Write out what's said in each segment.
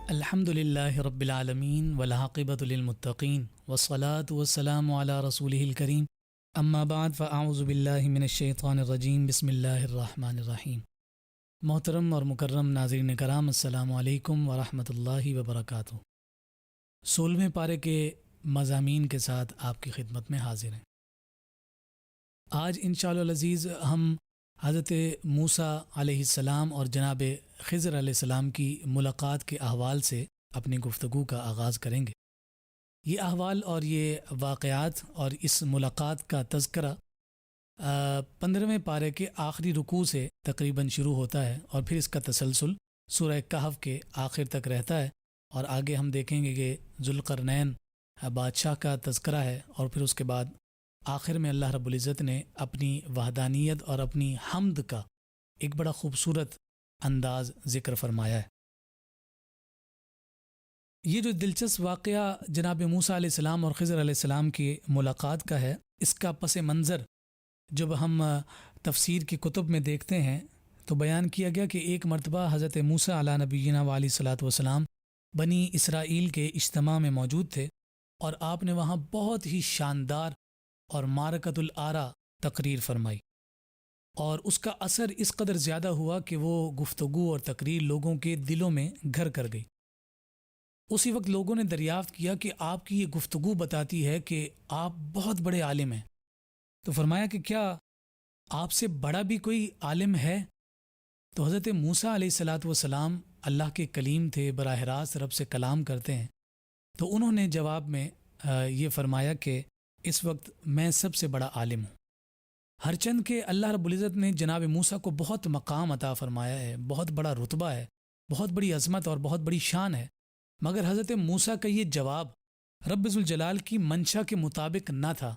الحمدللہ رب العالمین والعاقبۃ للمتقین والصلاة والسلام علی رسولہ الکریم اما بعد فاعوذ باللہ من الشیطان الرجیم بسم اللہ الرحمن الرحیم۔ محترم اور مکرم ناظرین کرام، السلام علیکم ورحمۃ اللہ وبرکاتہ۔ 16ویں پارے کے مضامین کے ساتھ آپ کی خدمت میں حاضر ہیں۔ آج انشاءاللہ العزیز ہم حضرت موسیٰ علیہ السلام اور جناب خضر علیہ السلام کی ملاقات کے احوال سے اپنی گفتگو کا آغاز کریں گے۔ یہ احوال اور یہ واقعات اور اس ملاقات کا تذکرہ 15ویں پارے کے آخری رکوع سے تقریباً شروع ہوتا ہے اور پھر اس کا تسلسل سورہ کہف کے آخر تک رہتا ہے، اور آگے ہم دیکھیں گے کہ ذوالقرنین بادشاہ کا تذکرہ ہے، اور پھر اس کے بعد آخر میں اللہ رب العزت نے اپنی وحدانیت اور اپنی حمد کا ایک بڑا خوبصورت انداز ذکر فرمایا ہے۔ یہ جو دلچسپ واقعہ جناب موسیٰ علیہ السلام اور خضر علیہ السلام کی ملاقات کا ہے، اس کا پس منظر جب ہم تفسیر کی کتب میں دیکھتے ہیں تو بیان کیا گیا کہ ایک مرتبہ حضرت موسیٰ علیہ نبینا علیہ الصلاۃ والسلام بنی اسرائیل کے اجتماع میں موجود تھے، اور آپ نے وہاں بہت ہی شاندار اور معرکۃ الآراء تقریر فرمائی، اور اس کا اثر اس قدر زیادہ ہوا کہ وہ گفتگو اور تقریر لوگوں کے دلوں میں گھر کر گئی۔ اسی وقت لوگوں نے دریافت کیا کہ آپ کی یہ گفتگو بتاتی ہے کہ آپ بہت بڑے عالم ہیں، تو فرمایا کہ کیا آپ سے بڑا بھی کوئی عالم ہے؟ تو حضرت موسیٰ علیہ الصلاۃ والسلام اللہ کے کلیم تھے، براہ راست رب سے کلام کرتے ہیں، تو انہوں نے جواب میں یہ فرمایا کہ اس وقت میں سب سے بڑا عالم ہوں۔ ہرچند کہ اللہ رب العزت نے جناب موسیٰ کو بہت مقام عطا فرمایا ہے، بہت بڑا رتبہ ہے، بہت بڑی عظمت اور بہت بڑی شان ہے، مگر حضرت موسیٰ کا یہ جواب رب ذوالجلال کی منشا کے مطابق نہ تھا،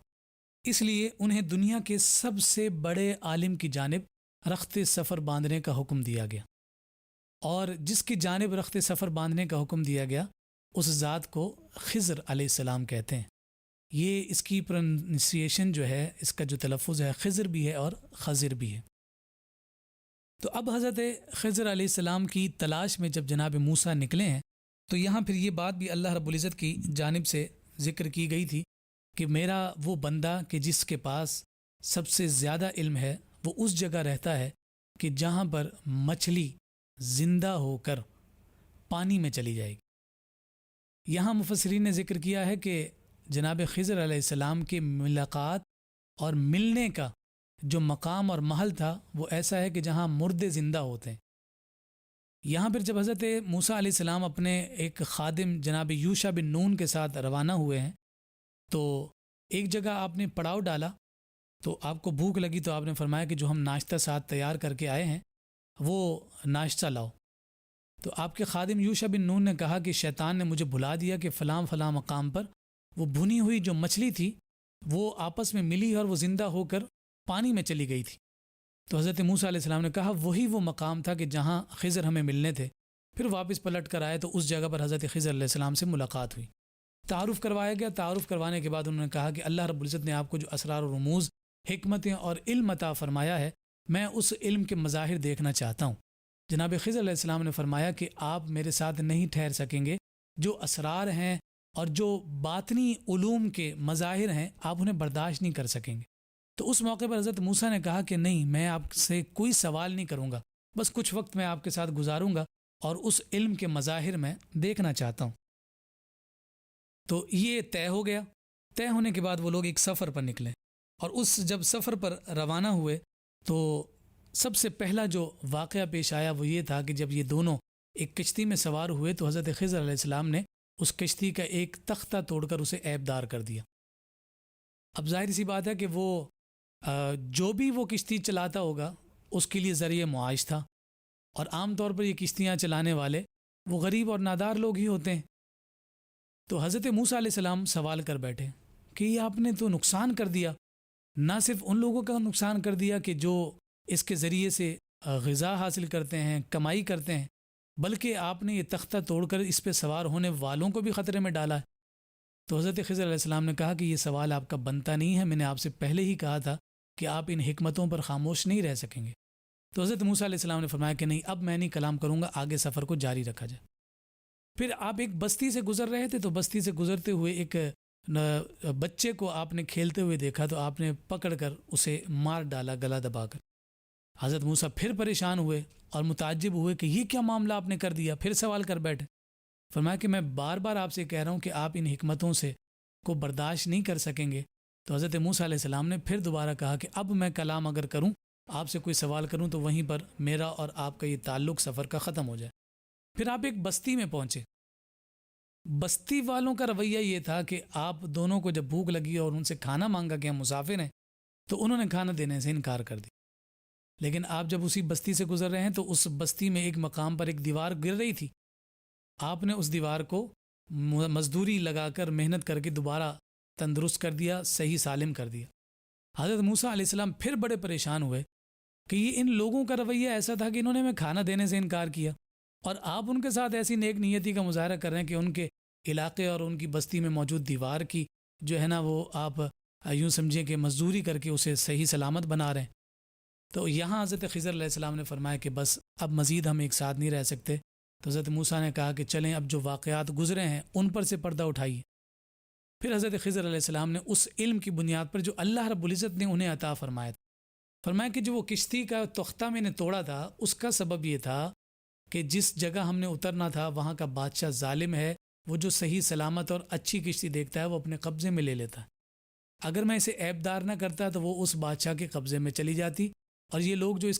اس لیے انہیں دنیا کے سب سے بڑے عالم کی جانب رخت سفر باندھنے کا حکم دیا گیا، اور جس کی جانب رخت سفر باندھنے کا حکم دیا گیا اس ذات کو خضر علیہ السلام کہتے ہیں۔ یہ اس کی پروننسیشن جو ہے، اس کا جو تلفظ ہے، خضر بھی ہے اور خضر بھی ہے۔ تو اب حضرت خضر علیہ السلام کی تلاش میں جب جناب موسیٰ نکلے ہیں، تو یہاں پھر یہ بات بھی اللہ رب العزت کی جانب سے ذکر کی گئی تھی کہ میرا وہ بندہ کہ جس کے پاس سب سے زیادہ علم ہے، وہ اس جگہ رہتا ہے کہ جہاں پر مچھلی زندہ ہو کر پانی میں چلی جائے گی۔ یہاں مفسرین نے ذکر کیا ہے کہ جناب خضر علیہ السلام کی ملاقات اور ملنے کا جو مقام اور محل تھا وہ ایسا ہے کہ جہاں مردے زندہ ہوتے ہیں۔ یہاں پھر جب حضرت موسیٰ علیہ السلام اپنے ایک خادم جناب یوشع بن نون کے ساتھ روانہ ہوئے ہیں، تو ایک جگہ آپ نے پڑاؤ ڈالا، تو آپ کو بھوک لگی، تو آپ نے فرمایا کہ جو ہم ناشتہ ساتھ تیار کر کے آئے ہیں وہ ناشتہ لاؤ۔ تو آپ کے خادم یوشع بن نون نے کہا کہ شیطان نے مجھے بھلا دیا کہ فلاں فلاں مقام پر وہ بھنی ہوئی جو مچھلی تھی وہ آپس میں ملی اور وہ زندہ ہو کر پانی میں چلی گئی تھی۔ تو حضرت موسیٰ علیہ السلام نے کہا وہی وہ مقام تھا کہ جہاں خضر ہمیں ملنے تھے۔ پھر واپس پلٹ کر آئے تو اس جگہ پر حضرت خضر علیہ السلام سے ملاقات ہوئی، تعارف کروایا گیا۔ تعارف کروانے کے بعد انہوں نے کہا کہ اللہ رب العزت نے آپ کو جو اسرار و رموز، حکمتیں اور علم عطا فرمایا ہے، میں اس علم کے مظاہر دیکھنا چاہتا ہوں۔ جناب خضر علیہ السلام نے فرمایا کہ آپ میرے ساتھ نہیں ٹھہر سکیں گے، جو اسرار ہیں اور جو باطنی علوم کے مظاہر ہیں آپ انہیں برداشت نہیں کر سکیں گے۔ تو اس موقع پر حضرت موسیٰ نے کہا کہ نہیں، میں آپ سے کوئی سوال نہیں کروں گا، بس کچھ وقت میں آپ کے ساتھ گزاروں گا اور اس علم کے مظاہر میں دیکھنا چاہتا ہوں۔ تو یہ طے ہو گیا۔ طے ہونے کے بعد وہ لوگ ایک سفر پر نکلے، اور اس جب سفر پر روانہ ہوئے تو سب سے پہلا جو واقعہ پیش آیا وہ یہ تھا کہ جب یہ دونوں ایک کشتی میں سوار ہوئے تو حضرت خضر علیہ السلام نے اس کشتی کا ایک تختہ توڑ کر اسے عیب دار کر دیا۔ اب ظاہر سی بات ہے کہ وہ جو بھی وہ کشتی چلاتا ہوگا اس کے لیے ذریعہ معاش تھا، اور عام طور پر یہ کشتیاں چلانے والے وہ غریب اور نادار لوگ ہی ہوتے ہیں۔ تو حضرت موسیٰ علیہ السلام سوال کر بیٹھے کہ یہ آپ نے تو نقصان کر دیا، نہ صرف ان لوگوں کا نقصان کر دیا کہ جو اس کے ذریعے سے غذا حاصل کرتے ہیں، کمائی کرتے ہیں، بلکہ آپ نے یہ تختہ توڑ کر اس پہ سوار ہونے والوں کو بھی خطرے میں ڈالا ہے۔ تو حضرت خضر علیہ السلام نے کہا کہ یہ سوال آپ کا بنتا نہیں ہے، میں نے آپ سے پہلے ہی کہا تھا کہ آپ ان حکمتوں پر خاموش نہیں رہ سکیں گے۔ تو حضرت موسیٰ علیہ السلام نے فرمایا کہ نہیں، اب میں نہیں کلام کروں گا، آگے سفر کو جاری رکھا جائے۔ پھر آپ ایک بستی سے گزر رہے تھے تو بستی سے گزرتے ہوئے ایک بچے کو آپ نے کھیلتے ہوئے دیکھا تو آپ نے پکڑ کر اسے مار ڈالا گلا دبا کر۔ حضرت موسیٰ پھر پریشان ہوئے اور متعجب ہوئے کہ یہ کیا معاملہ آپ نے کر دیا، پھر سوال کر بیٹھے۔ فرمایا کہ میں بار بار آپ سے کہہ رہا ہوں کہ آپ ان حکمتوں سے کو برداشت نہیں کر سکیں گے۔ تو حضرت موسیٰ علیہ السلام نے پھر دوبارہ کہا کہ اب میں کلام اگر کروں، آپ سے کوئی سوال کروں تو وہیں پر میرا اور آپ کا یہ تعلق سفر کا ختم ہو جائے۔ پھر آپ ایک بستی میں پہنچے۔ بستی والوں کا رویہ یہ تھا کہ آپ دونوں کو جب بھوک لگی اور ان سے کھانا مانگا کہ ہم مسافر ہیں تو انہوں نے کھانا دینے سے انکار کر دی۔ لیکن آپ جب اسی بستی سے گزر رہے ہیں تو اس بستی میں ایک مقام پر ایک دیوار گر رہی تھی، آپ نے اس دیوار کو مزدوری لگا کر محنت کر کے دوبارہ تندرست کر دیا، صحیح سالم کر دیا۔ حضرت موسیٰ علیہ السلام پھر بڑے پریشان ہوئے کہ یہ ان لوگوں کا رویہ ایسا تھا کہ انہوں نے ہمیں کھانا دینے سے انکار کیا، اور آپ ان کے ساتھ ایسی نیک نیتی کا مظاہرہ کر رہے ہیں کہ ان کے علاقے اور ان کی بستی میں موجود دیوار کی جو ہے نا وہ آپ یوں سمجھیں کہ مزدوری کر کے اسے صحیح سلامت بنا رہے ہیں۔ تو یہاں حضرت خضر علیہ السلام نے فرمایا کہ بس اب مزید ہم ایک ساتھ نہیں رہ سکتے۔ تو حضرت موسیٰ نے کہا کہ چلیں اب جو واقعات گزرے ہیں ان پر سے پردہ اٹھائیے۔ پھر حضرت خضر علیہ السلام نے اس علم کی بنیاد پر جو اللہ رب العزت نے انہیں عطا فرمایا تھا، فرمایا کہ جو وہ کشتی کا تختہ میں نے توڑا تھا اس کا سبب یہ تھا کہ جس جگہ ہم نے اترنا تھا وہاں کا بادشاہ ظالم ہے، وہ جو صحیح سلامت اور اچھی کشتی دیکھتا ہے وہ اپنے قبضے میں لے لیتا ہے۔ اگر میں اسے عیب دار نہ کرتا تو وہ اس بادشاہ کے قبضے میں چلی جاتی، اور یہ لوگ جو اس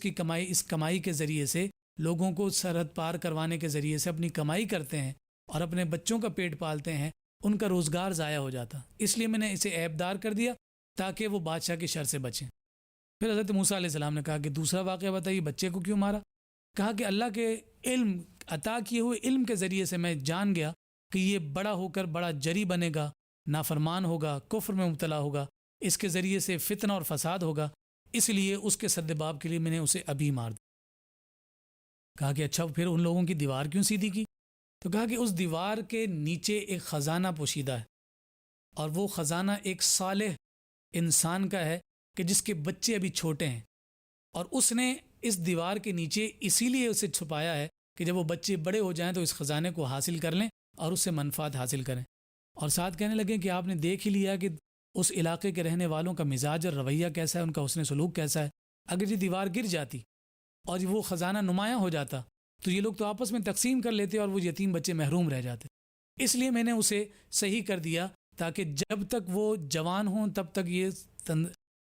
کمائی کے ذریعے سے لوگوں کو سرحد پار کروانے کے ذریعے سے اپنی کمائی کرتے ہیں اور اپنے بچوں کا پیٹ پالتے ہیں، ان کا روزگار ضائع ہو جاتا۔ اس لیے میں نے اسے عیب دار کر دیا تاکہ وہ بادشاہ کی شر سے بچیں۔ پھر حضرت موسیٰ علیہ السلام نے کہا کہ دوسرا واقعہ بتائیے، بچے کو کیوں مارا؟ کہا کہ اللہ کے علم عطا کیے ہوئے علم کے ذریعے سے میں جان گیا کہ یہ بڑا ہو کر بڑا جری بنے گا، نافرمان ہوگا، کفر میں مبتلا ہوگا، اس کے ذریعے سے فتنہ اور فساد ہوگا، اس لیے اس کے سدباب کے لیے میں نے اسے ابھی مار دیا۔ کہا کہ اچھا پھر ان لوگوں کی دیوار کیوں سیدھی کی؟ تو کہا کہ اس دیوار کے نیچے ایک خزانہ پوشیدہ ہے، اور وہ خزانہ ایک صالح انسان کا ہے کہ جس کے بچے ابھی چھوٹے ہیں، اور اس نے اس دیوار کے نیچے اسی لیے اسے چھپایا ہے کہ جب وہ بچے بڑے ہو جائیں تو اس خزانے کو حاصل کر لیں اور اس سے منفعت حاصل کریں۔ اور ساتھ کہنے لگے کہ آپ نے دیکھ ہی لیا کہ اس علاقے کے رہنے والوں کا مزاج اور رویہ کیسا ہے، ان کا حسن سلوک کیسا ہے۔ اگر یہ دیوار گر جاتی اور وہ خزانہ نمایاں ہو جاتا تو یہ لوگ تو آپس میں تقسیم کر لیتے اور وہ یتیم بچے محروم رہ جاتے۔ اس لیے میں نے اسے صحیح کر دیا تاکہ جب تک وہ جوان ہوں تب تک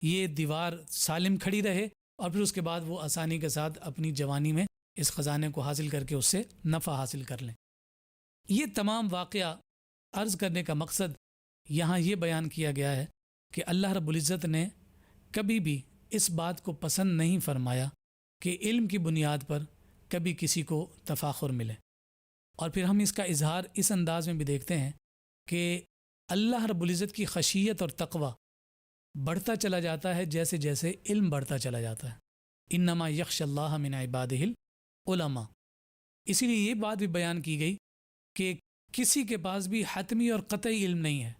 یہ دیوار سالم کھڑی رہے، اور پھر اس کے بعد وہ آسانی کے ساتھ اپنی جوانی میں اس خزانے کو حاصل کر کے اس سے نفع حاصل کر لیں۔ یہ تمام واقعہ عرض کرنے کا مقصد یہاں یہ بیان کیا گیا ہے کہ اللہ رب العزت نے کبھی بھی اس بات کو پسند نہیں فرمایا کہ علم کی بنیاد پر کبھی کسی کو تفاخر ملے۔ اور پھر ہم اس کا اظہار اس انداز میں بھی دیکھتے ہیں کہ اللہ رب العزت کی خشیت اور تقوی بڑھتا چلا جاتا ہے جیسے جیسے علم بڑھتا چلا جاتا ہے۔ انما یخشى اللہ من عبادہ العلماء۔ اسی لیے یہ بات بھی بیان کی گئی کہ کسی کے پاس بھی حتمی اور قطعی علم نہیں ہے۔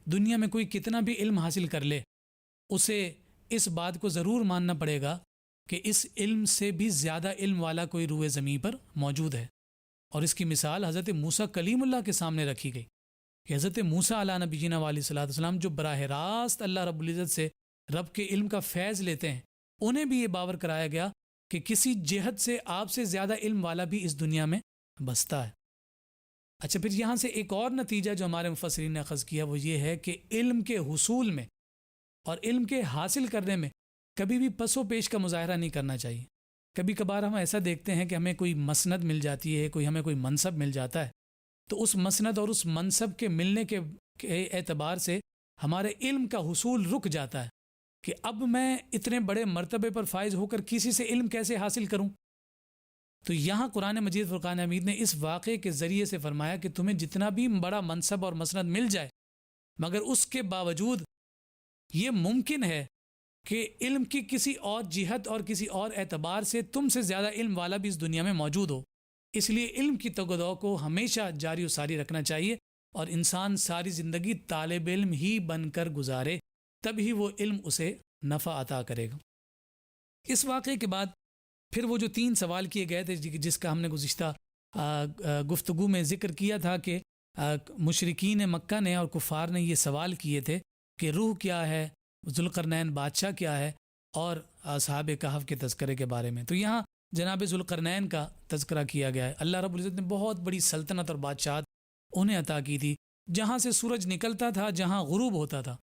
دنیا میں کوئی کتنا بھی علم حاصل کر لے، اسے اس بات کو ضرور ماننا پڑے گا کہ اس علم سے بھی زیادہ علم والا کوئی روئے زمین پر موجود ہے۔ اور اس کی مثال حضرت موسیٰ کلیم اللہ کے سامنے رکھی گئی کہ حضرت موسیٰ علیہ نبینا علیہ الصلوۃ والسلام جو براہ راست اللہ رب العزت سے رب کے علم کا فیض لیتے ہیں، انہیں بھی یہ باور کرایا گیا کہ کسی جہت سے آپ سے زیادہ علم والا بھی اس دنیا میں بستا ہے۔ اچھا، پھر یہاں سے ایک اور نتیجہ جو ہمارے مفسرین نے اخذ کیا وہ یہ ہے کہ علم کے حصول میں اور علم کے حاصل کرنے میں کبھی بھی پس و پیش کا مظاہرہ نہیں کرنا چاہیے۔ کبھی کبھار ہم ایسا دیکھتے ہیں کہ ہمیں کوئی مسند مل جاتی ہے، ہمیں کوئی منصب مل جاتا ہے، تو اس مسند اور اس منصب کے ملنے کے اعتبار سے ہمارے علم کا حصول رک جاتا ہے کہ اب میں اتنے بڑے مرتبے پر فائز ہو کر کسی سے علم کیسے حاصل کروں۔ تو یہاں قرآن مجید فرقان حمید نے اس واقعے کے ذریعے سے فرمایا کہ تمہیں جتنا بھی بڑا منصب اور مسند مل جائے، مگر اس کے باوجود یہ ممکن ہے کہ علم کی کسی اور جہت اور کسی اور اعتبار سے تم سے زیادہ علم والا بھی اس دنیا میں موجود ہو۔ اس لیے علم کی تگ و دو کو ہمیشہ جاری و ساری رکھنا چاہیے، اور انسان ساری زندگی طالب علم ہی بن کر گزارے، تب ہی وہ علم اسے نفع عطا کرے گا۔ اس واقعے کے بعد پھر وہ جو 3 سوال کیے گئے تھے جس کا ہم نے گزشتہ گفتگو میں ذکر کیا تھا کہ مشرکین مکہ نے اور کفار نے یہ سوال کیے تھے کہ روح کیا ہے، ذوالقرنین بادشاہ کیا ہے، اور اصحاب کہف کے تذکرے کے بارے میں۔ تو یہاں جناب ذوالقرنین کا تذکرہ کیا گیا ہے۔ اللہ رب العزت نے بہت بڑی سلطنت اور بادشاہت انہیں عطا کی تھی، جہاں سے سورج نکلتا تھا، جہاں غروب ہوتا تھا،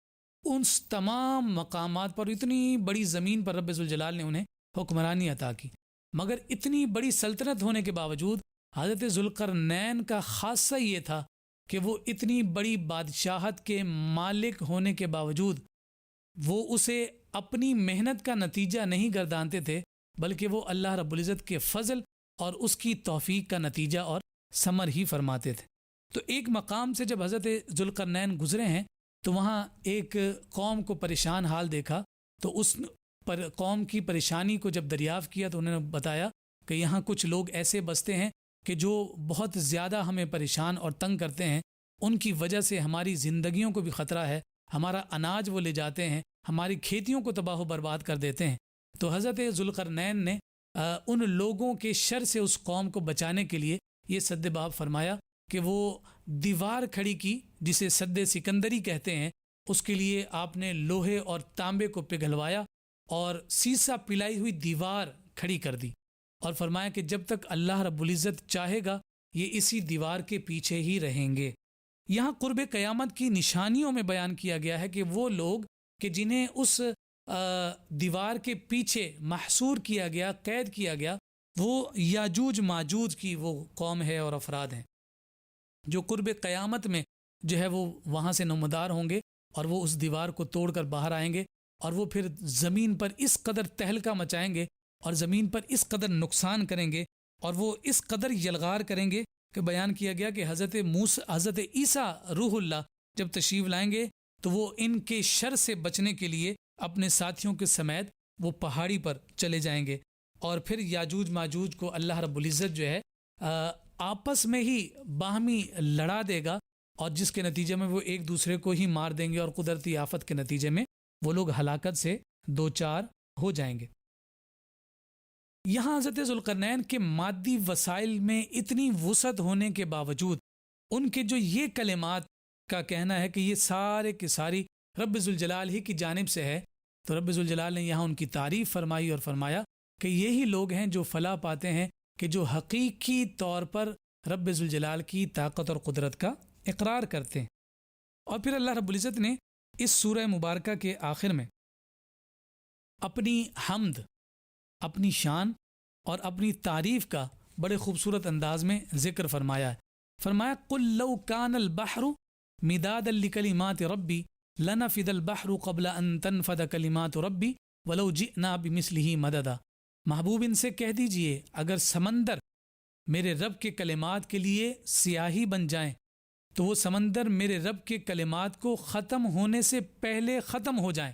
ان تمام مقامات پر اتنی بڑی زمین پر رب ذوالجلال نے انہیں حکمرانی عطا کی۔ مگر اتنی بڑی سلطنت ہونے کے باوجود حضرت ذوالقرنین کا خاصہ یہ تھا کہ وہ اتنی بڑی بادشاہت کے مالک ہونے کے باوجود وہ اسے اپنی محنت کا نتیجہ نہیں گردانتے تھے، بلکہ وہ اللہ رب العزت کے فضل اور اس کی توفیق کا نتیجہ اور ثمر ہی فرماتے تھے۔ تو ایک مقام سے جب حضرت ذوالقرنین گزرے ہیں تو وہاں ایک قوم کو پریشان حال دیکھا، تو اس پر قوم کی پریشانی کو جب دریافت کیا تو انہوں نے بتایا کہ یہاں کچھ لوگ ایسے بستے ہیں کہ جو بہت زیادہ ہمیں پریشان اور تنگ کرتے ہیں، ان کی وجہ سے ہماری زندگیوں کو بھی خطرہ ہے، ہمارا اناج وہ لے جاتے ہیں، ہماری کھیتیوں کو تباہ و برباد کر دیتے ہیں۔ تو حضرت ذوالقرنین نے ان لوگوں کے شر سے اس قوم کو بچانے کے لیے یہ سد باب فرمایا کہ وہ دیوار کھڑی کی، جسے سد سکندری کہتے ہیں، اس کے لیے آپ نے لوہے اور تانبے کو پگھلوایا اور سیسا پلائی ہوئی دیوار کھڑی کر دی، اور فرمایا کہ جب تک اللہ رب العزت چاہے گا یہ اسی دیوار کے پیچھے ہی رہیں گے۔ یہاں قرب قیامت کی نشانیوں میں بیان کیا گیا ہے کہ وہ لوگ کہ جنہیں اس دیوار کے پیچھے محصور کیا گیا، قید کیا گیا، وہ یاجوج ماجوج کی وہ قوم ہے اور افراد ہیں جو قرب قیامت میں جو ہے وہ وہاں سے نمودار ہوں گے، اور وہ اس دیوار کو توڑ کر باہر آئیں گے، اور وہ پھر زمین پر اس قدر تہلکہ مچائیں گے اور زمین پر اس قدر نقصان کریں گے، اور وہ اس قدر یلغار کریں گے کہ بیان کیا گیا کہ حضرت عیسیٰ روح اللہ جب تشریف لائیں گے تو وہ ان کے شر سے بچنے کے لیے اپنے ساتھیوں کے سمیت وہ پہاڑی پر چلے جائیں گے، اور پھر یاجوج ماجوج کو اللہ رب العزت جو ہے آپس میں ہی باہمی لڑا دے گا، اور جس کے نتیجے میں وہ ایک دوسرے کو ہی مار دیں گے، اور قدرتی آفت کے نتیجے میں وہ لوگ ہلاکت سے دوچار ہو جائیں گے۔ یہاں حضرت ذوالقرنین کے مادی وسائل میں اتنی وسعت ہونے کے باوجود ان کے جو یہ کلمات کا کہنا ہے کہ یہ سارے کی ساری رب ذوالجلال ہی کی جانب سے ہے، تو رب ذوالجلال نے یہاں ان کی تعریف فرمائی اور فرمایا کہ یہی لوگ ہیں جو فلاح پاتے ہیں کہ جو حقیقی طور پر رب ذوالجلال کی طاقت اور قدرت کا اقرار کرتے ہیں۔ اور پھر اللہ رب العزت نے اس سورہ مبارکہ کے آخر میں اپنی حمد، اپنی شان اور اپنی تعریف کا بڑے خوبصورت انداز میں ذکر فرمایا ہے۔ فرمایا قُلْ لَوْ كَانَ الْبَحْرُ مِدَادًا لِكَلِمَاتِ رَبِّي لَنَفِدَ الْبَحْرُ قَبْلَ أَن تَنْفَدَ كَلِمَاتُ رَبِّي وَلَوْ جِئْنَا بِمِثْلِهِ مَدَدًا۔ محبوب ان سے کہہ دیجئے اگر سمندر میرے رب کے کلمات کے لیے سیاہی بن جائیں تو وہ سمندر میرے رب کے کلمات کو ختم ہونے سے پہلے ختم ہو جائیں،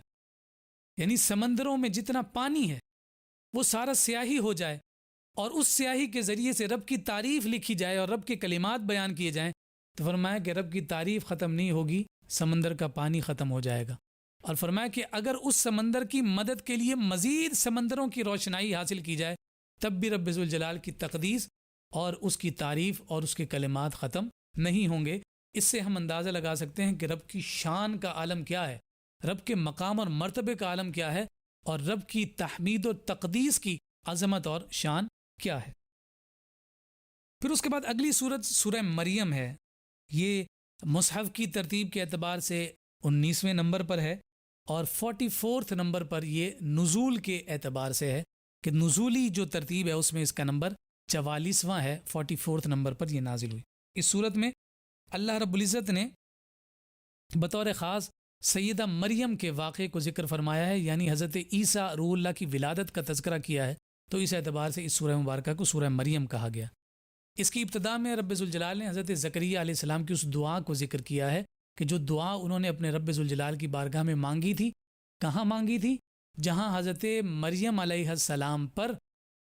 یعنی سمندروں میں جتنا پانی ہے وہ سارا سیاہی ہو جائے، اور اس سیاہی کے ذریعے سے رب کی تعریف لکھی جائے اور رب کے کلمات بیان کیے جائیں، تو فرمایا کہ رب کی تعریف ختم نہیں ہوگی، سمندر کا پانی ختم ہو جائے گا۔ اور فرمایا کہ اگر اس سمندر کی مدد کے لیے مزید سمندروں کی روشنائی حاصل کی جائے تب بھی رب ذوالجلال کی تقدیس اور اس کی تعریف اور اس کے کلمات ختم نہیں ہوں گے۔ اس سے ہم اندازہ لگا سکتے ہیں کہ رب کی شان کا عالم کیا ہے، رب کے مقام اور مرتبے کا عالم کیا ہے، اور رب کی تحمید و تقدیس کی عظمت اور شان کیا ہے۔ پھر اس کے بعد اگلی سورت سورہ مریم ہے۔ یہ مصحف کی ترتیب کے اعتبار سے 19ویں نمبر پر ہے، اور 44 نمبر پر یہ نزول کے اعتبار سے ہے کہ نزولی جو ترتیب ہے اس میں اس کا نمبر 44واں ہے، 44 نمبر پر یہ نازل ہوئی۔ اس صورت میں اللہ رب العزت نے بطور خاص سیدہ مریم کے واقعے کو ذکر فرمایا ہے، یعنی حضرت عیسیٰ روح اللہ کی ولادت کا تذکرہ کیا ہے، تو اس اعتبار سے اس سورہ مبارکہ کو سورہ مریم کہا گیا۔ اس کی ابتدا میں رب ذوالجلال نے حضرت زکریا علیہ السلام کی اس دعا کو ذکر کیا ہے کہ جو دعا انہوں نے اپنے رب ذوالجلال کی بارگاہ میں مانگی تھی، کہاں مانگی تھی؟ جہاں حضرت مریم علیہ السلام پر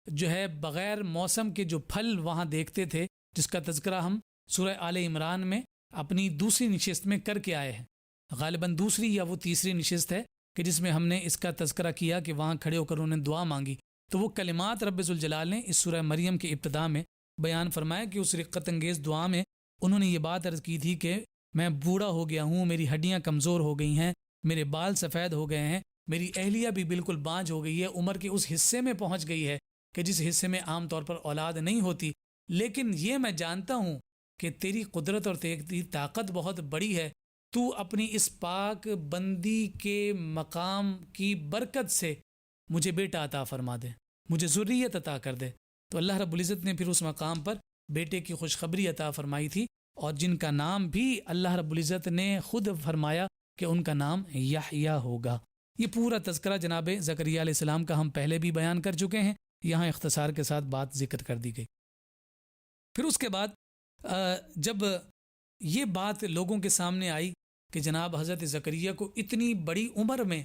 جو ہے بغیر موسم کے جو پھل وہاں دیکھتے تھے، جس کا تذکرہ ہم سورہ آل عمران میں اپنی دوسری نشست میں کر کے آئے ہیں، غالباً دوسری یا وہ تیسری نشست ہے کہ جس میں ہم نے اس کا تذکرہ کیا کہ وہاں کھڑے ہو کر انہوں نے دعا مانگی، تو وہ کلمات رب ذوالجلال نے اس سورہ مریم کی ابتدا میں بیان فرمایا کہ اس رقت انگیز دعا میں انہوں نے یہ بات عرض کی تھی کہ میں بوڑھا ہو گیا ہوں، میری ہڈیاں کمزور ہو گئی ہیں، میرے بال سفید ہو گئے ہیں، میری اہلیہ بھی بالکل بانجھ ہو گئی ہے، عمر کے اس حصے میں پہنچ گئی ہے کہ جس حصے میں عام طور پر اولاد نہیں ہوتی، لیکن یہ میں جانتا ہوں کہ تیری قدرت اور تیری طاقت بہت بڑی ہے، تو اپنی اس پاک بندی کے مقام کی برکت سے مجھے بیٹا عطا فرما دے، مجھے ذریت عطا کر دے۔ تو اللہ رب العزت نے پھر اس مقام پر بیٹے کی خوشخبری عطا فرمائی تھی، اور جن کا نام بھی اللہ رب العزت نے خود فرمایا کہ ان کا نام یحییٰ ہوگا۔ یہ پورا تذکرہ جناب زکریا علیہ السلام کا ہم پہلے بھی بیان کر چکے ہیں، یہاں اختصار کے ساتھ بات ذکر کر دی گئی۔ پھر اس کے بعد جب یہ بات لوگوں کے سامنے آئی کہ جناب حضرت زکریا کو اتنی بڑی عمر میں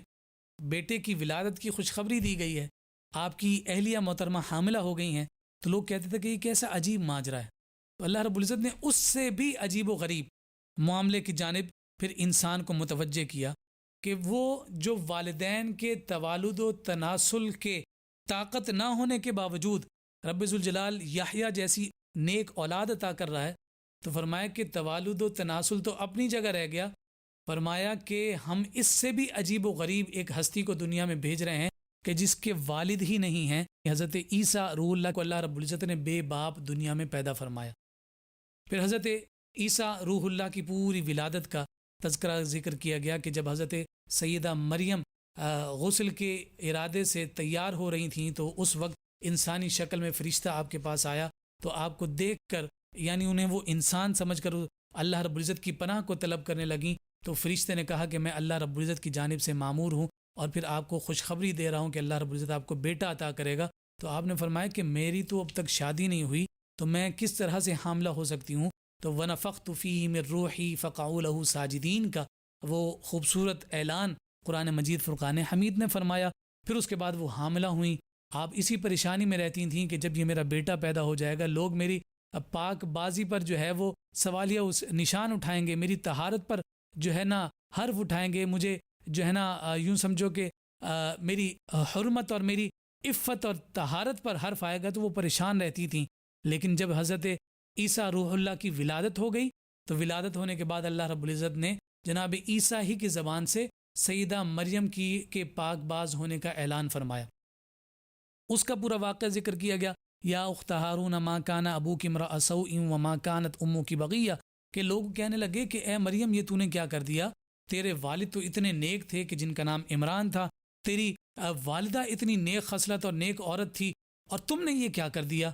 بیٹے کی ولادت کی خوشخبری دی گئی ہے، آپ کی اہلیہ محترمہ حاملہ ہو گئی ہیں، تو لوگ کہتے تھے کہ یہ کیسا عجیب ماجرا ہے۔ تو اللہ رب العزت نے اس سے بھی عجیب و غریب معاملے کی جانب پھر انسان کو متوجہ کیا کہ وہ جو والدین کے توالد و تناسل کے طاقت نہ ہونے کے باوجود رب ذوالجلال یحییٰ جیسی نیک اولاد عطا کر رہا ہے، تو فرمایا کہ توالد و تناسل تو اپنی جگہ رہ گیا، فرمایا کہ ہم اس سے بھی عجیب و غریب ایک ہستی کو دنیا میں بھیج رہے ہیں کہ جس کے والد ہی نہیں ہیں۔ حضرت عیسیٰ روح اللہ کو اللہ رب العزت نے بے باپ دنیا میں پیدا فرمایا۔ پھر حضرت عیسیٰ روح اللہ کی پوری ولادت کا تذکرہ ذکر کیا گیا کہ جب حضرت سیدہ مریم غسل کے ارادے سے تیار ہو رہی تھیں تو اس وقت انسانی شکل میں فرشتہ آپ کے پاس آیا، تو آپ کو دیکھ کر یعنی انہیں وہ انسان سمجھ کر اللہ رب العزت کی پناہ کو طلب کرنے لگیں، تو فرشتے نے کہا کہ میں اللہ رب العزت کی جانب سے مامور ہوں اور پھر آپ کو خوشخبری دے رہا ہوں کہ اللہ رب العزت آپ کو بیٹا عطا کرے گا۔ تو آپ نے فرمایا کہ میری تو اب تک شادی نہیں ہوئی، تو میں کس طرح سے حاملہ ہو سکتی ہوں؟ تو وَنَفَخْتُ فِيهِ مِن رُوحِي فَقَعُوا لَهُ سَاجِدِينَ کا وہ خوبصورت اعلان قرآن مجید فرقان حمید نے فرمایا۔ پھر اس کے بعد وہ حاملہ ہوئیں، آپ اسی پریشانی میں رہتی تھیں کہ جب یہ میرا بیٹا پیدا ہو جائے گا، لوگ میری پاک بازی پر جو ہے وہ سوالیہ اس نشان اٹھائیں گے، میری طہارت پر جو ہے نا حرف اٹھائیں گے، مجھے جو ہے نا یوں سمجھو کہ میری حرمت اور میری عفت اور طہارت پر حرف آئے گا، تو وہ پریشان رہتی تھیں۔ لیکن جب حضرت عیسیٰ روح اللہ کی ولادت ہو گئی، تو ولادت ہونے کے بعد اللہ رب العزت نے جناب عیسیٰ ہی کی زبان سے سیدہ مریم کی کے پاک باز ہونے کا اعلان فرمایا۔ اس کا پورا واقعہ ذکر کیا گیا، یا اخت ہارون ما کان ابوک امرأ سوء وما کانت امک بغیہ، کہ لوگ کہنے لگے کہ اے مریم یہ تو نے کیا کر دیا، تیرے والد تو اتنے نیک تھے کہ جن کا نام عمران تھا، تیری والدہ اتنی نیک خصلت اور نیک عورت تھی، اور تم نے یہ کیا کر دیا؟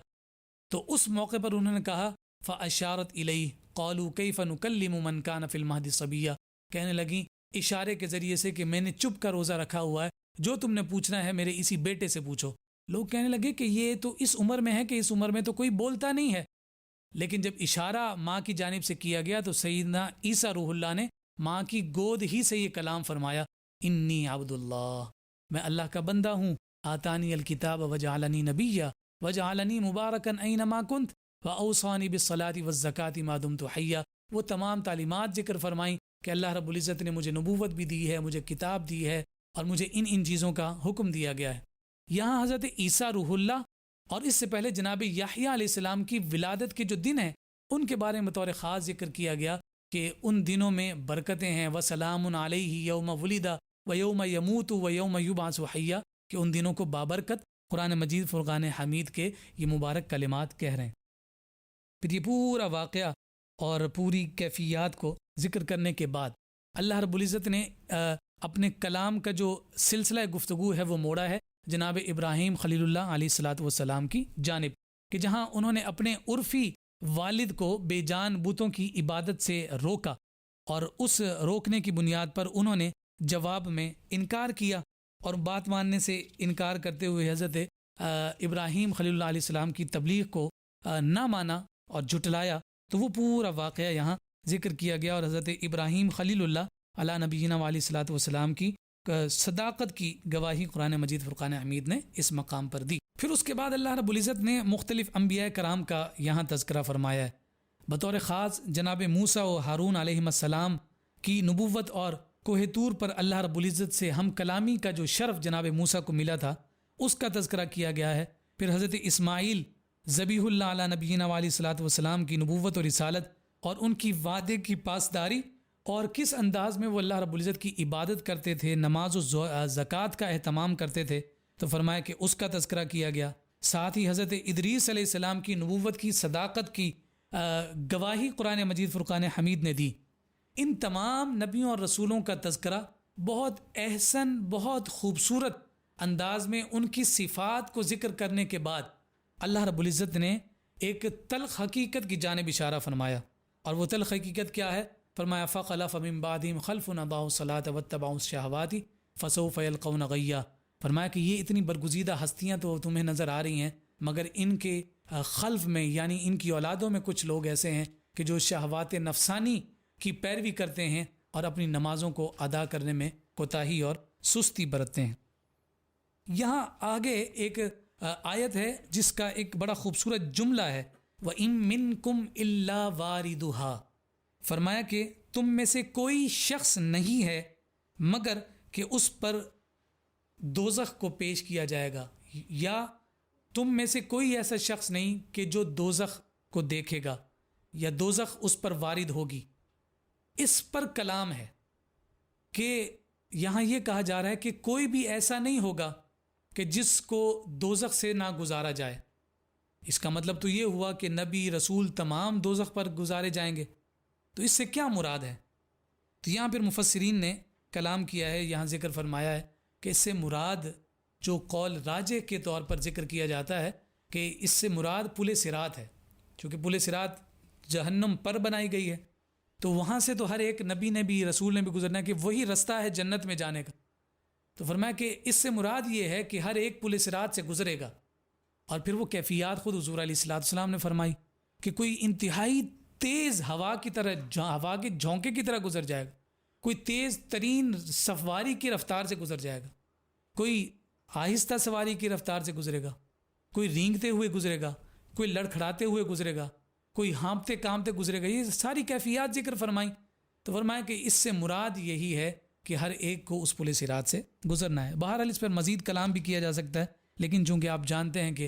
تو اس موقع پر انہوں نے کہا فاشارت الیہ قالوا کیف نکلم من کان فی المہد صبیا، کہنے لگیں اشارے کے ذریعے سے کہ میں نے چپ کا روزہ رکھا ہوا ہے، جو تم نے پوچھنا ہے میرے اسی بیٹے سے پوچھو۔ لوگ کہنے لگے کہ یہ تو اس عمر میں ہے کہ اس عمر میں تو کوئی بولتا نہیں ہے، لیکن جب اشارہ ماں کی جانب سے کیا گیا تو سیدنا عیسیٰ روح اللہ نے ماں کی گود ہی سے یہ کلام فرمایا، انی عبد اللہ، میں اللہ کا بندہ ہوں، آتانی الکتاب وجعلنی نبیا وجعلنی مبارکا اینما کنت واوصانی بالصلاۃ والزکاۃ ما دمت حیا۔ وہ تمام تعلیمات ذکر فرمائیں کہ اللہ رب العزت نے مجھے نبوت بھی دی ہے، مجھے کتاب دی ہے، اور مجھے ان چیزوں کا حکم دیا گیا ہے۔ یہاں حضرت عیسیٰ روح اللہ اور اس سے پہلے جناب یحییٰ علیہ السلام کی ولادت کے جو دن ہیں ان کے بارے میں بطور خاص ذکر کیا گیا کہ ان دنوں میں برکتیں ہیں، وسلام علیہ یوم ولد ویوم یموت ویوم یبعث حیا، کہ ان دنوں کو بابرکت قرآن مجید فرقان حمید کے یہ مبارک کلمات کہہ رہے ہیں۔ پھر یہ پورا واقعہ اور پوری کیفیات کو ذکر کرنے کے بعد اللہ رب العزت نے اپنے کلام کا جو سلسلہ گفتگو ہے وہ موڑا ہے جناب ابراہیم خلیل اللہ علیہ الصلاۃ والسلام کی جانب، کہ جہاں انہوں نے اپنے عرفی والد کو بے جان بتوں کی عبادت سے روکا، اور اس روکنے کی بنیاد پر انہوں نے جواب میں انکار کیا، اور بات ماننے سے انکار کرتے ہوئے حضرت ابراہیم خلیل اللہ علیہ السلام کی تبلیغ کو نہ مانا اور جھٹلایا، تو وہ پورا واقعہ یہاں ذکر کیا گیا، اور حضرت ابراہیم خلیل اللہ علیہ نبینا علیہ الصلاۃ والسلام کی صداقت کی گواہی قرآن مجید فرقان حمید نے اس مقام پر دی۔ پھر اس کے بعد اللہ رب العزت نے مختلف انبیاء کرام کا یہاں تذکرہ فرمایا ہے، بطور خاص جناب موسیٰ و ہارون علیہ السلام کی نبوت اور کوہ طور پر اللہ رب العزت سے ہم کلامی کا جو شرف جناب موسیٰ کو ملا تھا اس کا تذکرہ کیا گیا ہے۔ پھر حضرت اسماعیل ذبیح اللہ علیہ نبینا علیہ الصلاۃ والسلام کی نبوت اور رسالت اور ان کی وعدے کی پاسداری اور کس انداز میں وہ اللہ رب العزت کی عبادت کرتے تھے، نماز و زکوٰۃ کا اہتمام کرتے تھے، تو فرمایا کہ اس کا تذکرہ کیا گیا۔ ساتھ ہی حضرت ادریس علیہ السلام کی نبوت کی صداقت کی گواہی قرآن مجید فرقان حمید نے دی۔ ان تمام نبیوں اور رسولوں کا تذکرہ بہت احسن، بہت خوبصورت انداز میں ان کی صفات کو ذکر کرنے کے بعد اللہ رب العزت نے ایک تلخ حقیقت کی جانب اشارہ فرمایا، اور وہ تلخ حقیقت کیا ہے؟ فرمایا فَخَلَفَ مِن بَعْدِهِمْ خَلْفٌ أَضَاعُوا الصَّلَاةَ وَاتَّبَعُوا الشَّهَوَاتِ فَسَوْفَ يَلْقَوْنَ غَيًّا۔ فرمایا کہ یہ اتنی برگزیدہ ہستیاں تو تمہیں نظر آ رہی ہیں، مگر ان کے خلف میں یعنی ان کی اولادوں میں کچھ لوگ ایسے ہیں کہ جو شہوات نفسانی کی پیروی کرتے ہیں اور اپنی نمازوں کو ادا کرنے میں کوتاہی اور سستی برتتے ہیں۔ یہاں آگے ایک آیت ہے جس کا ایک بڑا خوبصورت جملہ ہے، وَإِن مِّنكُمْ إِلَّا وَارِدُهَا۔ فرمایا کہ تم میں سے کوئی شخص نہیں ہے مگر کہ اس پر دوزخ کو پیش کیا جائے گا، یا تم میں سے کوئی ایسا شخص نہیں کہ جو دوزخ کو دیکھے گا یا دوزخ اس پر وارد ہوگی۔ اس پر کلام ہے کہ یہاں یہ کہا جا رہا ہے کہ کوئی بھی ایسا نہیں ہوگا کہ جس کو دوزخ سے نہ گزارا جائے۔ اس کا مطلب تو یہ ہوا کہ نبی رسول تمام دوزخ پر گزارے جائیں گے، تو اس سے کیا مراد ہے؟ تو یہاں پھر مفسرین نے کلام کیا ہے، یہاں ذکر فرمایا ہے کہ اس سے مراد جو قول راجح کے طور پر ذکر کیا جاتا ہے کہ اس سے مراد پل صراط ہے، چونکہ پل صراط جہنم پر بنائی گئی ہے، تو وہاں سے تو ہر ایک نبی نے بھی رسول نے بھی گزرنا ہے کہ وہی رستہ ہے جنت میں جانے کا۔ تو فرمایا کہ اس سے مراد یہ ہے کہ ہر ایک پل صراط سے گزرے گا، اور پھر وہ کیفیات خود حضور علیہ السلام نے فرمائی کہ کوئی انتہائی تیز ہوا کی طرح، ہوا کے جھونکے کی طرح گزر جائے گا، کوئی تیز ترین سواری کی رفتار سے گزر جائے گا، کوئی آہستہ سواری کی رفتار سے گزرے گا، کوئی رینگتے ہوئے گزرے گا، کوئی لڑکھڑاتے ہوئے گزرے گا، کوئی ہانپتے کامتے گزرے گا۔ یہ ساری کیفیات ذکر فرمائیں، تو فرمایا کہ اس سے مراد یہی ہے کہ ہر ایک کو اس پل صراط سے گزرنا ہے۔ بہرحال اس پر مزید کلام بھی کیا جا سکتا ہے، لیکن چونکہ آپ جانتے ہیں کہ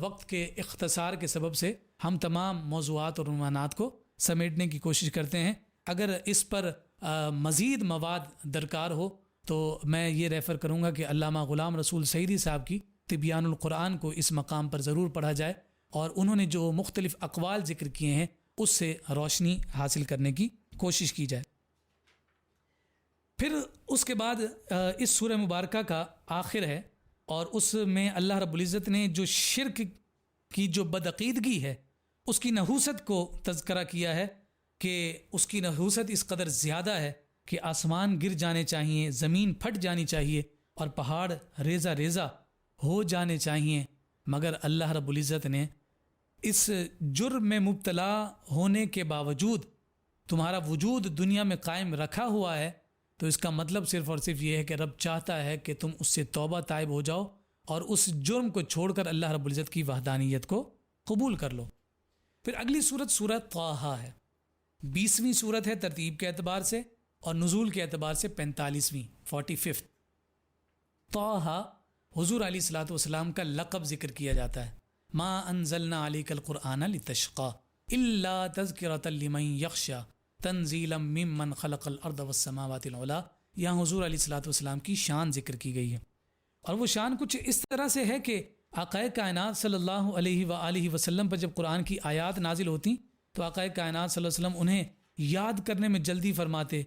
وقت کے اختصار کے سبب سے ہم تمام موضوعات اور عنوانات کو سمیٹنے کی کوشش کرتے ہیں۔ اگر اس پر مزید مواد درکار ہو تو میں یہ ریفر کروں گا کہ علامہ غلام رسول سعیدی صاحب کی تبیان القرآن کو اس مقام پر ضرور پڑھا جائے، اور انہوں نے جو مختلف اقوال ذکر کیے ہیں اس سے روشنی حاصل کرنے کی کوشش کی جائے۔ پھر اس کے بعد اس سورہ مبارکہ کا آخر ہے، اور اس میں اللہ رب العزت نے جو شرک کی جو بدعقیدگی ہے اس کی نحوست کو تذکرہ کیا ہے کہ اس کی نحوست اس قدر زیادہ ہے کہ آسمان گر جانے چاہیے، زمین پھٹ جانی چاہیے، اور پہاڑ ریزہ ریزہ ہو جانے چاہیے، مگر اللہ رب العزت نے اس جرم میں مبتلا ہونے کے باوجود تمہارا وجود دنیا میں قائم رکھا ہوا ہے، تو اس کا مطلب صرف اور صرف یہ ہے کہ رب چاہتا ہے کہ تم اس سے توبہ تائب ہو جاؤ اور اس جرم کو چھوڑ کر اللہ رب العزت کی وحدانیت کو قبول کر لو۔ پھر اگلی صورت سورت طٰہٰ ہے، 20ویں صورت ہے ترتیب کے اعتبار سے، اور نزول کے اعتبار سے 45ویں 45۔ طٰہٰ حضور علیہ الصلاۃ والسلام کا لقب ذکر کیا جاتا ہے، ما انزلنا علیک القرآن لتشقی الا تذکرۃ لمن یخشی تنزیلا ممن خلق الارض والسماوات العلی۔ یہاں حضور علیہ الصلاۃ والسلام کی شان ذکر کی گئی ہے، اور وہ شان کچھ اس طرح سے ہے کہ آقائے کائنات صلی اللہ علیہ وآلہ وسلم پر جب قرآن کی آیات نازل ہوتی تو آقائے کائنات صلی اللہ علیہ وسلم انہیں یاد کرنے میں جلدی فرماتے،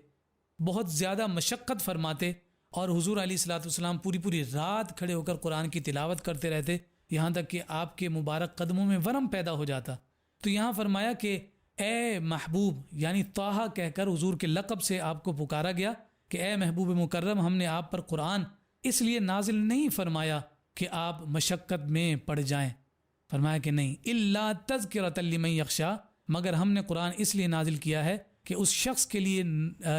بہت زیادہ مشقت فرماتے، اور حضور علیہ الصلاۃ والسلام پوری رات کھڑے ہو کر قرآن کی تلاوت کرتے رہتے، یہاں تک کہ آپ کے مبارک قدموں میں ورم پیدا ہو جاتا۔ تو یہاں فرمایا کہ اے محبوب، یعنی طٰہٰ کہہ کر حضور کے لقب سے آپ کو پکارا گیا کہ اے محبوب مکرم، ہم نے آپ پر قرآن اس لیے نازل نہیں فرمایا کہ آپ مشقت میں پڑ جائیں، فرمایا کہ نہیں، الا تذکرۃ لمن یخشی، مگر ہم نے قرآن اس لیے نازل کیا ہے کہ اس شخص کے لیے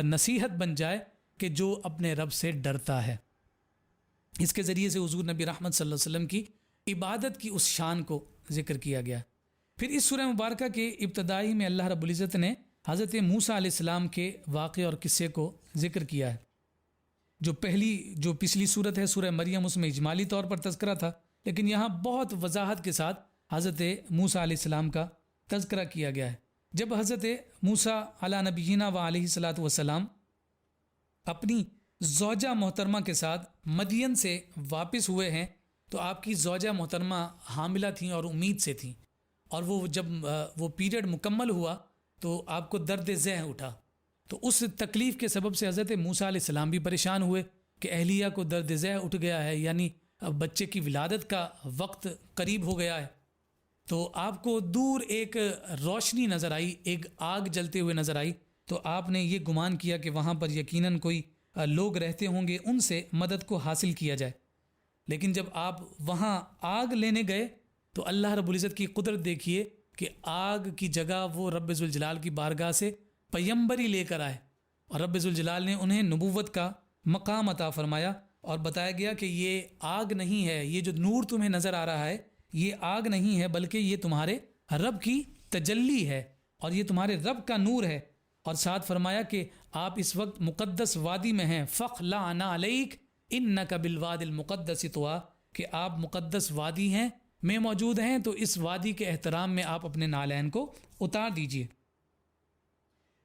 نصیحت بن جائے کہ جو اپنے رب سے ڈرتا ہے۔ اس کے ذریعے سے حضور نبی رحمت صلی اللہ علیہ وسلم کی عبادت کی اس شان کو ذکر کیا گیا۔ پھر اس سورہ مبارکہ کے ابتدائی میں اللہ رب العزت نے حضرت موسیٰ علیہ السلام کے واقعے اور قصے کو ذکر کیا ہے۔ جو پچھلی صورت ہے سورہ مریم، اس میں اجمالی طور پر تذکرہ تھا، لیکن یہاں بہت وضاحت کے ساتھ حضرت موسیٰ علیہ السلام کا تذکرہ کیا گیا ہے۔ جب حضرت موسیٰ علی نبینا و علیہ الصلاۃ والسلام اپنی زوجہ محترمہ کے ساتھ مدین سے واپس ہوئے ہیں تو آپ کی زوجہ محترمہ حاملہ تھیں اور امید سے تھیں، اور وہ جب وہ پیریڈ مکمل ہوا تو آپ کو درد ذہ اٹھا، تو اس تکلیف کے سبب سے حضرت موسیٰ علیہ السلام بھی پریشان ہوئے کہ اہلیہ کو درد ذہ اٹھ گیا ہے، یعنی اب بچے کی ولادت کا وقت قریب ہو گیا ہے۔ تو آپ کو دور ایک روشنی نظر آئی، ایک آگ جلتے ہوئے نظر آئی، تو آپ نے یہ گمان کیا کہ وہاں پر یقیناً کوئی لوگ رہتے ہوں گے، ان سے مدد کو حاصل کیا جائے۔ لیکن جب آپ وہاں آگ لینے گئے تو اللہ رب العزت کی قدرت دیکھیے کہ آگ کی جگہ وہ رب ذوالجلال کی بارگاہ سے پیمبری لے کر آئے، اور رب ذوالجلال نے انہیں نبوت کا مقام عطا فرمایا، اور بتایا گیا کہ یہ آگ نہیں ہے، یہ جو نور تمہیں نظر آ رہا ہے یہ آگ نہیں ہے، بلکہ یہ تمہارے رب کی تجلی ہے اور یہ تمہارے رب کا نور ہے۔ اور ساتھ فرمایا کہ آپ اس وقت مقدس وادی میں ہیں، فَخْلَعْنَا عَلَيْكَ إِنَّكَ بِالْوَادِ الْمُقَدَّسِ طُوَىٰ، کہ آپ مقدس وادی ہیں میں موجود ہیں، تو اس وادی کے احترام میں آپ اپنے نالین کو اتار دیجئے۔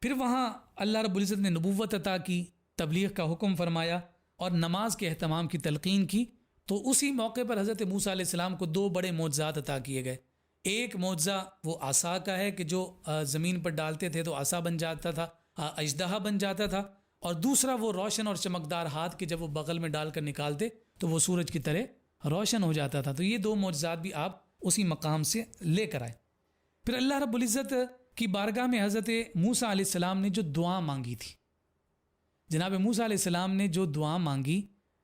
پھر وہاں اللہ رب العزت نے نبوت عطا کی، تبلیغ کا حکم فرمایا اور نماز کے اہتمام کی تلقین کی۔ تو اسی موقع پر حضرت موسیٰ علیہ السلام کو دو بڑے معجزات عطا کیے گئے۔ ایک معجزہ وہ عصا کا ہے کہ جو زمین پر ڈالتے تھے تو عصا بن جاتا تھا، اژدہا بن جاتا تھا، اور دوسرا وہ روشن اور چمکدار ہاتھ کہ جب وہ بغل میں ڈال کر نکالتے تو وہ سورج کی طرح روشن ہو جاتا تھا۔ تو یہ دو معجزات بھی آپ اسی مقام سے لے کر آئے۔ پھر اللہ رب العزت کی بارگاہ میں حضرت موسیٰ علیہ السلام نے جو دعا مانگی تھی، جناب موسیٰ علیہ السلام نے جو دعا مانگی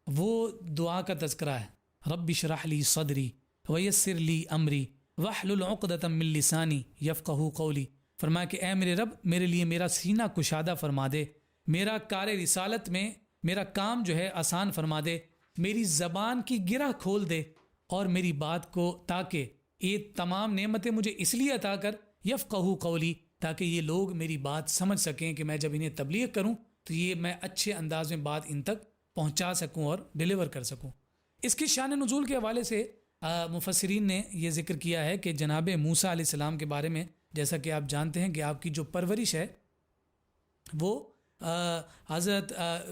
وہ دعا کا تذکرہ ہے، رب اشرح لی صدری ویسر لی امری واحلل عقدۃ من لسانی یفقہوا قولی۔ فرمایا کہ اے میرے رب، میرے لیے میرا سینہ کشادہ فرما دے، میرا کار رسالت میں میرا کام جو ہے آسان فرما دے، میری زبان کی گرہ کھول دے اور میری بات کو، تاکہ یہ تمام نعمتیں مجھے اس لیے عطا کر، یفقہوا قولی، تاکہ یہ لوگ میری بات سمجھ سکیں کہ میں جب انہیں تبلیغ کروں تو یہ میں اچھے انداز میں بات ان تک پہنچا سکوں اور ڈیلیور کر سکوں۔ اس کی شان نزول کے حوالے سے مفسرین نے یہ ذکر کیا ہے کہ جناب موسیٰ علیہ السلام کے بارے میں، جیسا کہ آپ جانتے ہیں کہ آپ کی جو پرورش ہے وہ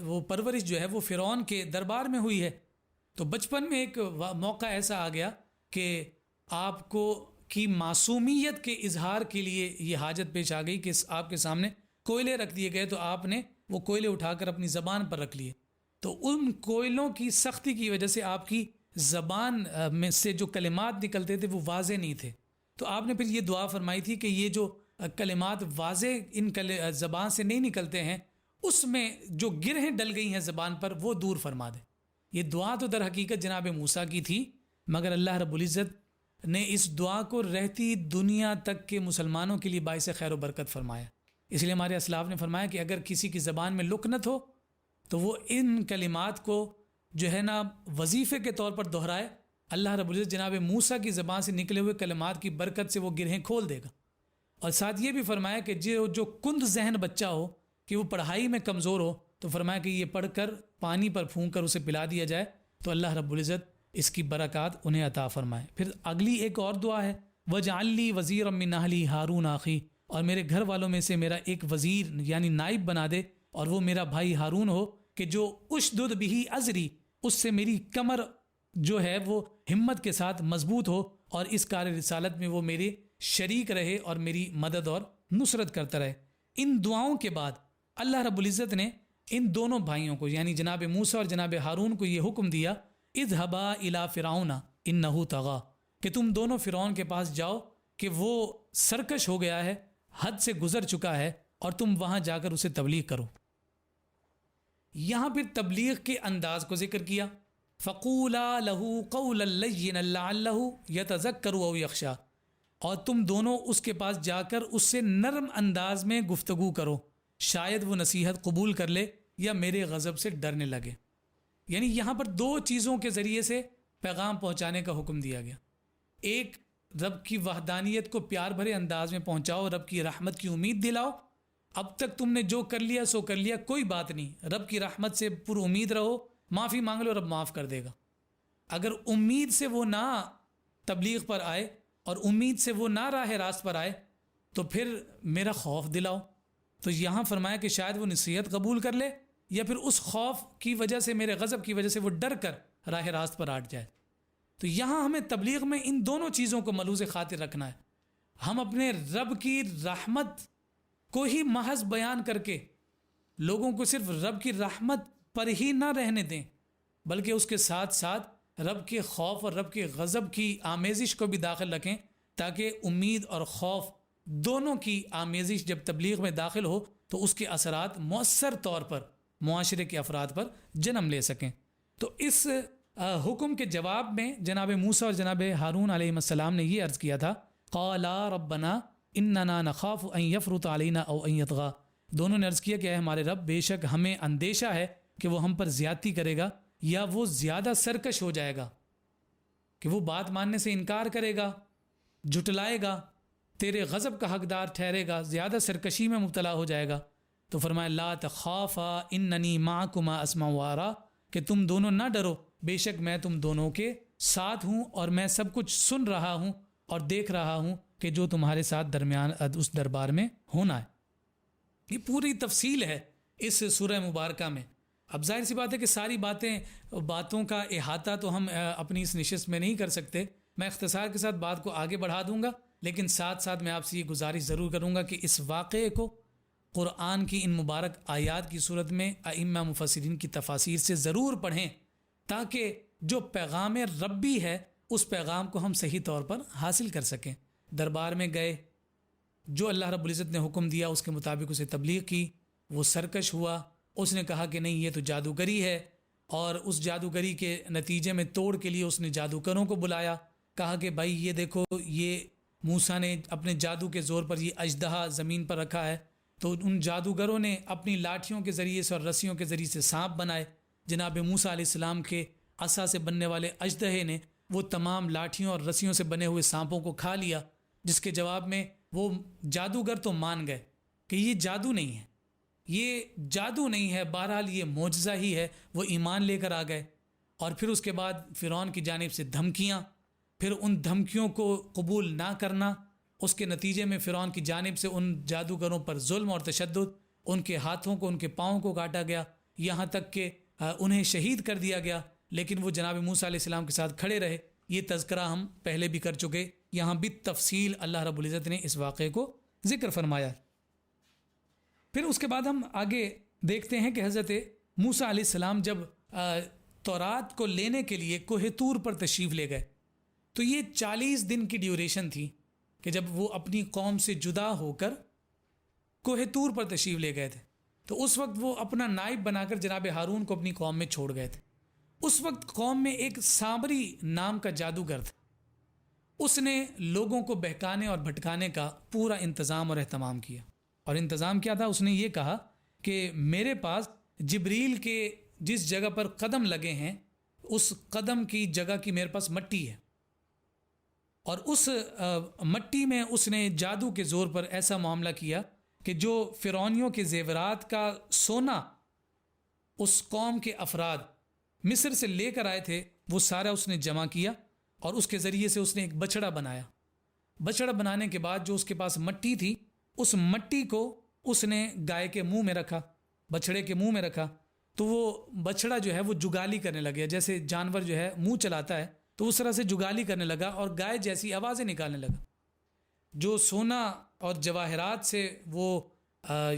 وہ پرورش جو ہے وہ فرعون کے دربار میں ہوئی ہے۔ تو بچپن میں ایک موقع ایسا آ گیا کہ آپ کو کی معصومیت کے اظہار کے لیے یہ حاجت پیش آ گئی کہ آپ کے سامنے کوئلے رکھ دیے گئے، تو آپ نے وہ کوئلے اٹھا کر اپنی زبان پر رکھ لیے۔ تو ان کوئلوں کی سختی کی وجہ سے آپ کی زبان میں سے جو کلمات نکلتے تھے وہ واضح نہیں تھے، تو آپ نے پھر یہ دعا فرمائی تھی کہ یہ جو کلمات واضح ان زبان سے نہیں نکلتے ہیں، اس میں جو گرہیں ڈل گئی ہیں زبان پر وہ دور فرما دے۔ یہ دعا تو در حقیقت جناب موسیٰ کی تھی، مگر اللہ رب العزت نے اس دعا کو رہتی دنیا تک کے مسلمانوں کے لیے باعث خیر و برکت فرمایا۔ اس لیے ہمارے اسلاف نے فرمایا کہ اگر کسی کی زبان میں لکنت ہو تو وہ ان کلمات کو جو ہے نا وظیفے کے طور پر دہرائے، اللہ رب العزت جناب موسیٰ کی زبان سے نکلے ہوئے کلمات کی برکت سے وہ گرہیں کھول دے گا۔ اور ساتھ یہ بھی فرمایا کہ جو کند ذہن بچہ ہو کہ وہ پڑھائی میں کمزور ہو، تو فرمایا کہ یہ پڑھ کر پانی پر پھونک کر اسے پلا دیا جائے تو اللہ رب العزت اس کی برکات انہیں عطا فرمائے۔ پھر اگلی ایک اور دعا ہے، وَاجْعَلْ لِي وَزِيرًا مِّنْ أَهْلِي هَارُونَ أَخِي، اور میرے گھر والوں میں سے میرا ایک وزیر یعنی نائب بنا دے، اور وہ میرا بھائی ہارون ہو کہ جو اشدد بہ ازری، اس سے میری کمر جو ہے وہ ہمت کے ساتھ مضبوط ہو، اور اس کار رسالت میں وہ میرے شریک رہے اور میری مدد اور نصرت کرتا رہے۔ ان دعاؤں کے بعد اللہ رب العزت نے ان دونوں بھائیوں کو یعنی جناب موسیٰ اور جناب ہارون کو یہ حکم دیا، اذهبا الى فرعون انه طغى، کہ تم دونوں فرعون کے پاس جاؤ کہ وہ سرکش ہو گیا ہے، حد سے گزر چکا ہے، اور تم وہاں جا کر اسے تبلیغ کرو۔ یہاں پھر تبلیغ کے انداز کو ذکر کیا، فَقُولَا لَهُ قَوْلًا لَيِّنًا لَعَلَّهُ يَتَذَكَّرُ أَوْ يَخْشَىٰ، اور تم دونوں اس کے پاس جا کر اس سے نرم انداز میں گفتگو کرو، شاید وہ نصیحت قبول کر لے یا میرے غضب سے ڈرنے لگے۔ یعنی یہاں پر دو چیزوں کے ذریعے سے پیغام پہنچانے کا حکم دیا گیا۔ ایک، رب کی وحدانیت کو پیار بھرے انداز میں پہنچاؤ، رب کی رحمت کی امید دلاؤ، اب تک تم نے جو کر لیا سو کر لیا، کوئی بات نہیں، رب کی رحمت سے پر امید رہو، معافی مانگ لو، رب معاف کر دے گا۔ اگر امید سے وہ نہ تبلیغ پر آئے اور امید سے وہ نہ راہ راست پر آئے تو پھر میرا خوف دلاؤ۔ تو یہاں فرمایا کہ شاید وہ نصیحت قبول کر لے یا پھر اس خوف کی وجہ سے، میرے غضب کی وجہ سے وہ ڈر کر راہ راست پر ہٹ جائے۔ تو یہاں ہمیں تبلیغ میں ان دونوں چیزوں کو ملحوظ خاطر رکھنا ہے۔ ہم اپنے رب کی رحمت کو ہی محض بیان کر کے لوگوں کو صرف رب کی رحمت پر ہی نہ رہنے دیں، بلکہ اس کے ساتھ ساتھ رب کے خوف اور رب کے غضب کی آمیزش کو بھی داخل رکھیں، تاکہ امید اور خوف دونوں کی آمیزش جب تبلیغ میں داخل ہو تو اس کے اثرات مؤثر طور پر معاشرے کے افراد پر جنم لے سکیں۔ تو اس حکم کے جواب میں جناب موسیٰ اور جناب ہارون علیہ السلام نے یہ عرض کیا تھا، قالا ربنا اننا نخاف ان یفرط علینا او ان یطغی، دونوں نے عرض کیا کہ اے ہمارے رب، بے شک ہمیں اندیشہ ہے کہ وہ ہم پر زیادتی کرے گا یا وہ زیادہ سرکش ہو جائے گا، کہ وہ بات ماننے سے انکار کرے گا، جھٹلائے گا، تیرے غضب کا حقدار ٹھہرے گا، زیادہ سرکشی میں مبتلا ہو جائے گا۔ تو فرمایا لا تخافا اننی معکما اسمع و ارا، کہ تم دونوں نہ ڈرو، بے شک میں تم دونوں کے ساتھ ہوں اور میں سب کچھ سن رہا ہوں اور دیکھ رہا ہوں کہ جو تمہارے ساتھ درمیان اس دربار میں ہونا ہے۔ یہ پوری تفصیل ہے اس سورہ مبارکہ میں۔ اب ظاہر سی بات ہے کہ ساری باتوں کا احاطہ تو ہم اپنی اس نشست میں نہیں کر سکتے، میں اختصار کے ساتھ بات کو آگے بڑھا دوں گا، لیکن ساتھ ساتھ میں آپ سے یہ گزارش ضرور کروں گا کہ اس واقعے کو قرآن کی ان مبارک آیات کی صورت میں ائمہ مفسرین کی تفاسیر سے ضرور پڑھیں، تاکہ جو پیغام ربی ہے اس پیغام کو ہم صحیح طور پر حاصل کر سکیں۔ دربار میں گئے، جو اللہ رب العزت نے حکم دیا اس کے مطابق اسے تبلیغ کی، وہ سرکش ہوا، اس نے کہا کہ نہیں یہ تو جادوگری ہے، اور اس جادوگری کے نتیجے میں توڑ کے لیے اس نے جادوگروں کو بلایا، کہا کہ بھائی یہ دیکھو، یہ موسیٰ نے اپنے جادو کے زور پر یہ اژدہا زمین پر رکھا ہے، تو ان جادوگروں نے اپنی لاٹھیوں کے ذریعے سے اور رسیوں کے ذریعے سے سانپ بنائے۔ جناب موسیٰ علیہ السلام کے عصا سے بننے والے اژدہے نے وہ تمام لاٹھیوں اور رسیوں سے بنے ہوئے سانپوں کو کھا لیا، جس کے جواب میں وہ جادوگر تو مان گئے کہ یہ جادو نہیں ہے، یہ جادو نہیں ہے، بہرحال یہ معجزہ ہی ہے، وہ ایمان لے کر آ گئے۔ اور پھر اس کے بعد فرعون کی جانب سے دھمکیاں، پھر ان دھمکیوں کو قبول نہ کرنا، اس کے نتیجے میں فرعون کی جانب سے ان جادوگروں پر ظلم اور تشدد، ان کے ہاتھوں کو، ان کے پاؤں کو کاٹا گیا، یہاں تک کہ انہیں شہید کر دیا گیا، لیکن وہ جناب موسیٰ علیہ السلام کے ساتھ کھڑے رہے۔ یہ تذکرہ ہم پہلے بھی کر چکے، یہاں بھی تفصیل اللہ رب العزت نے اس واقعے کو ذکر فرمایا۔ پھر اس کے بعد ہم آگے دیکھتے ہیں کہ حضرت موسیٰ علیہ السلام جب تورات کو لینے کے لیے کوہ طور پر تشریف لے گئے، تو یہ 40 دن کی ڈیوریشن تھی کہ جب وہ اپنی قوم سے جدا ہو کر کوہ طور پر تشریف لے گئے تھے، تو اس وقت وہ اپنا نائب بنا کر جناب ہارون کو اپنی قوم میں چھوڑ گئے تھے۔ اس وقت قوم میں ایک سامری نام کا جادوگر تھا، اس نے لوگوں کو بہکانے اور بھٹکانے کا پورا انتظام اور اہتمام کیا۔ اور انتظام کیا تھا؟ اس نے یہ کہا کہ میرے پاس جبریل کے جس جگہ پر قدم لگے ہیں اس قدم کی جگہ کی میرے پاس مٹی ہے، اور اس مٹی میں اس نے جادو کے زور پر ایسا معاملہ کیا کہ جو فرعونیوں کے زیورات کا سونا اس قوم کے افراد مصر سے لے کر آئے تھے وہ سارا اس نے جمع کیا، اور اس کے ذریعے سے اس نے ایک بچڑا بنایا۔ بچڑا بنانے کے بعد جو اس کے پاس مٹی تھی، اس مٹی کو اس نے گائے کے منہ میں رکھا، بچڑے کے منہ میں رکھا، تو وہ بچڑا جو ہے وہ جگالی کرنے لگا، جیسے جانور جو ہے منہ چلاتا ہے تو اس طرح سے جگالی کرنے لگا اور گائے جیسی آوازیں نکالنے لگا۔ جو سونا اور جواہرات سے وہ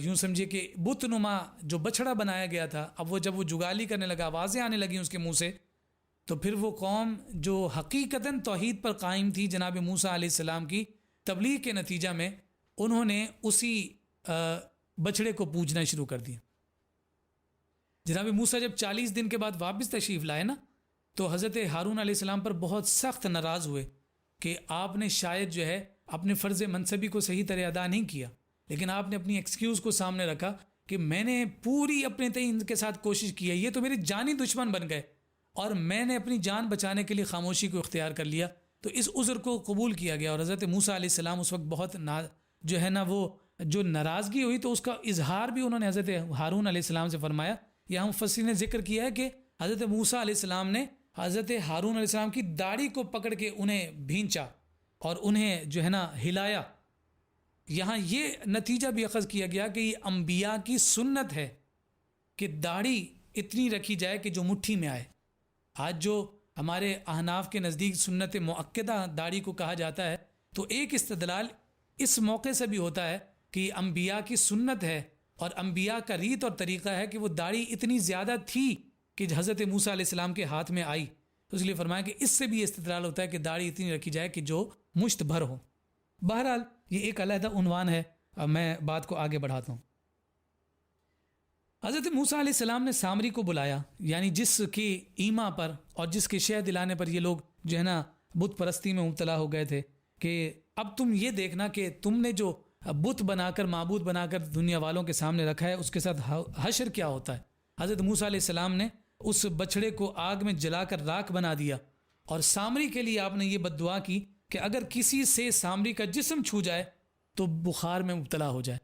یوں سمجھے کہ بت نما جو بچڑا بنایا گیا تھا، اب وہ جب وہ جگالی کرنے لگا، آوازیں آنے لگیں اس کے منہ سے، تو پھر وہ قوم جو حقیقتاً توحید پر قائم تھی جناب موسیٰ علیہ السلام کی تبلیغ کے نتیجہ میں، انہوں نے اسی بچڑے کو پوجنا شروع کر دیا۔ جناب موسیٰ جب 40 دن کے بعد واپس تشریف لائے نا، تو حضرت ہارون علیہ السلام پر بہت سخت ناراض ہوئے کہ آپ نے شاید جو ہے اپنے فرض منصبی کو صحیح طرح ادا نہیں کیا، لیکن آپ نے اپنی ایکسکیوز کو سامنے رکھا کہ میں نے پوری اپنے تئیں ان کے ساتھ کوشش کی ہے، یہ تو میرے جانی دشمن بن گئے اور میں نے اپنی جان بچانے کے لیے خاموشی کو اختیار کر لیا، تو اس عذر کو قبول کیا گیا۔ اور حضرت موسیٰ علیہ السلام اس وقت بہت جو ہے نا وہ جو ناراضگی ہوئی تو اس کا اظہار بھی انہوں نے حضرت ہارون علیہ السلام سے فرمایا۔ یہاں مفسرین نے ذکر کیا ہے کہ حضرت موسیٰ علیہ السلام نے حضرت ہارون علیہ السلام کی داڑھی کو پکڑ کے انہیں بھینچا اور انہیں جو ہے نا ہلایا. یہاں یہ نتیجہ بھی اخذ کیا گیا کہ یہ انبیاء کی سنت ہے کہ داڑھی اتنی رکھی جائے کہ جو مٹھی میں آئے. آج جو ہمارے احناف کے نزدیک سنت مؤکدہ داڑھی کو کہا جاتا ہے، تو ایک استدلال اس موقع سے بھی ہوتا ہے کہ یہ انبیاء کی سنت ہے اور انبیاء کا ریت اور طریقہ ہے کہ وہ داڑھی اتنی زیادہ تھی کہ حضرت موسیٰ علیہ السلام کے ہاتھ میں آئی. تو اس لیے فرمایا کہ اس سے بھی استدلال ہوتا ہے کہ داڑھی اتنی رکھی جائے کہ جو مشت بھر ہو. بہرحال یہ ایک علیحدہ عنوان ہے. اب میں بات کو آگے بڑھاتا ہوں. حضرت موسیٰ علیہ السلام نے سامری کو بلایا، یعنی جس کی ایما پر اور جس کے شہ دلانے پر یہ لوگ جو ہے نا بت پرستی میں مبتلا ہو گئے تھے، کہ اب تم یہ دیکھنا کہ تم نے جو بت بنا کر معبود بنا کر دنیا والوں کے سامنے رکھا ہے اس کے ساتھ حشر کیا ہوتا ہے. حضرت موسیٰ علیہ السلام نے اس بچڑے کو آگ میں جلا کر راکھ بنا دیا، اور سامری کے لیے آپ نے یہ بد دعا کی کہ اگر کسی سے سامری کا جسم چھو جائے تو بخار میں مبتلا ہو جائے.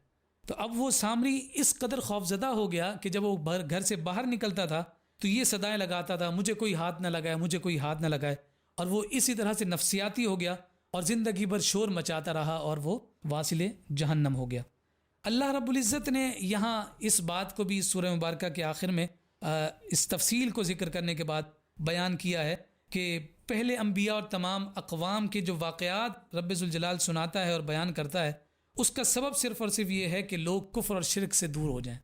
تو اب وہ سامری اس قدر خوفزدہ ہو گیا کہ جب وہ گھر سے باہر نکلتا تھا تو یہ صدائیں لگاتا تھا، مجھے کوئی ہاتھ نہ لگائے، مجھے کوئی ہاتھ نہ لگائے. اور وہ اسی طرح سے نفسیاتی ہو گیا اور زندگی بھر شور مچاتا رہا اور وہ واصل جہنم ہو گیا. اللہ رب العزت نے یہاں اس بات کو بھی سورہ مبارکہ کے آخر میں اس تفصیل کو ذکر کرنے کے بعد بیان کیا ہے کہ پہلے انبیاء اور تمام اقوام کے جو واقعات رب ذوالجلال سناتا ہے اور بیان کرتا ہے، اس کا سبب صرف اور صرف یہ ہے کہ لوگ کفر اور شرک سے دور ہو جائیں.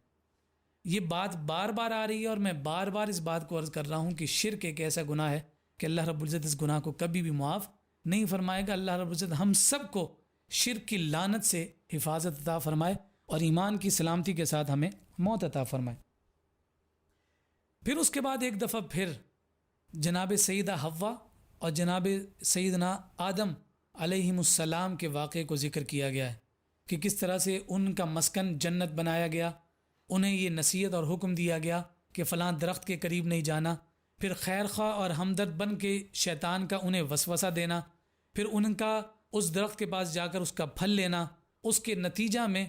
یہ بات بار بار آ رہی ہے اور میں بار بار اس بات کو عرض کر رہا ہوں کہ شرک ایک ایسا گناہ ہے کہ اللہ رب العزت اس گناہ کو کبھی بھی معاف نہیں فرمائے گا. اللہ رب العزت ہم سب کو شرک کی لعنت سے حفاظت عطا فرمائے اور ایمان کی سلامتی کے ساتھ ہمیں موت عطا فرمائے. پھر اس کے بعد ایک دفعہ پھر جناب سیدہ حوا اور جناب سیدنا آدم علیہم السلام کے واقعے کو ذکر کیا گیا ہے کہ کس طرح سے ان کا مسکن جنت بنایا گیا. انہیں یہ نصیحت اور حکم دیا گیا کہ فلاں درخت کے قریب نہیں جانا. پھر خیر خواہ اور ہمدرد بن کے شیطان کا انہیں وسوسہ دینا، پھر ان کا اس درخت کے پاس جا کر اس کا پھل لینا، اس کے نتیجہ میں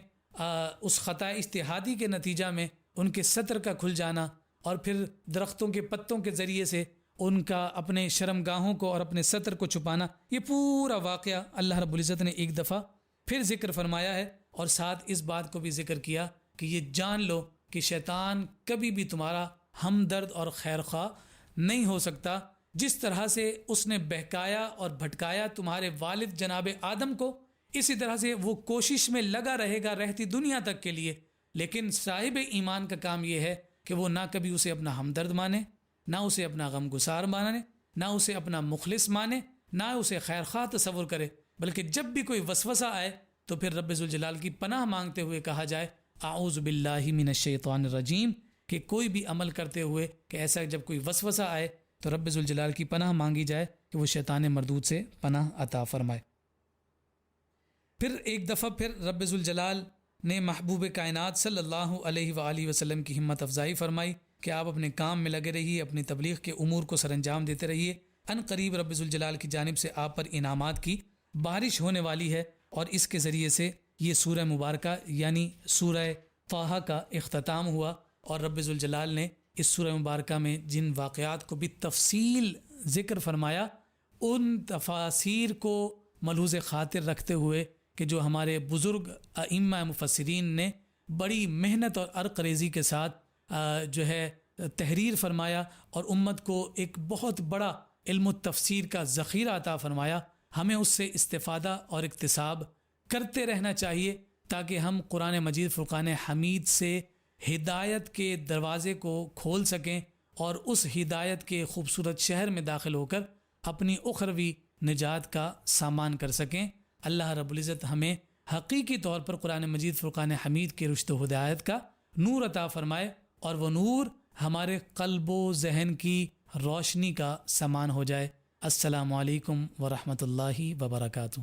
اس خطا اجتہادی کے نتیجہ میں ان کے سطر کا کھل جانا، اور پھر درختوں کے پتوں کے ذریعے سے ان کا اپنے شرمگاہوں کو اور اپنے سطر کو چھپانا. یہ پورا واقعہ اللہ رب العزت نے ایک دفعہ پھر ذکر فرمایا ہے، اور ساتھ اس بات کو بھی ذکر کیا کہ یہ جان لو کہ شیطان کبھی بھی تمہارا ہمدرد اور خیر خواہ نہیں ہو سکتا. جس طرح سے اس نے بہکایا اور بھٹکایا تمہارے والد جناب آدم کو، اسی طرح سے وہ کوشش میں لگا رہے گا رہتی دنیا تک کے لیے. لیکن صاحب ایمان کا کام یہ ہے کہ وہ نہ کبھی اسے اپنا ہمدرد مانے، نہ اسے اپنا غم گسار مانے، نہ اسے اپنا مخلص مانے، نہ اسے خیر خواہ تصور کرے، بلکہ جب بھی کوئی وسوسہ آئے تو پھر رب ذوالجلال کی پناہ مانگتے ہوئے کہا جائے اعوذ باللہ من الشیطان الرجیم، کہ کوئی بھی عمل کرتے ہوئے کہ ایسا جب کوئی وسوسہ آئے تو رب ذوالجلال کی پناہ مانگی جائے کہ وہ شیطان مردود سے پناہ عطا فرمائے. پھر ایک دفعہ پھر رب ذوالجلال نے محبوب کائنات صلی اللہ علیہ وآلہ وسلم کی ہمت افزائی فرمائی کہ آپ اپنے کام میں لگے رہیے، اپنی تبلیغ کے امور کو سر انجام دیتے رہیے. ان قریب رب ذوالجلال کی جانب سے آپ پر انعامات کی بارش ہونے والی ہے، اور اس کے ذریعے سے یہ سورہ مبارکہ یعنی سورہ طٰہٰ کا اختتام ہوا. اور رب ذوالجلال نے اس سورہ مبارکہ میں جن واقعات کو بھی تفصیل ذکر فرمایا، ان تفاسیر کو ملحوظ خاطر رکھتے ہوئے کہ جو ہمارے بزرگ ائمہ مفسرین نے بڑی محنت اور عرق ریزی کے ساتھ جو ہے تحریر فرمایا اور امت کو ایک بہت بڑا علم التفسیر کا ذخیرہ عطا فرمایا، ہمیں اس سے استفادہ اور اکتساب کرتے رہنا چاہیے تاکہ ہم قرآن مجید فرقان حمید سے ہدایت کے دروازے کو کھول سکیں اور اس ہدایت کے خوبصورت شہر میں داخل ہو کر اپنی اخروی نجات کا سامان کر سکیں. اللہ رب العزت ہمیں حقیقی طور پر قرآن مجید فرقان حمید کے رشد و ہدایت کا نور عطا فرمائے، اور وہ نور ہمارے قلب و ذہن کی روشنی کا سامان ہو جائے. السلام علیکم ورحمۃ اللہ وبرکاتہ.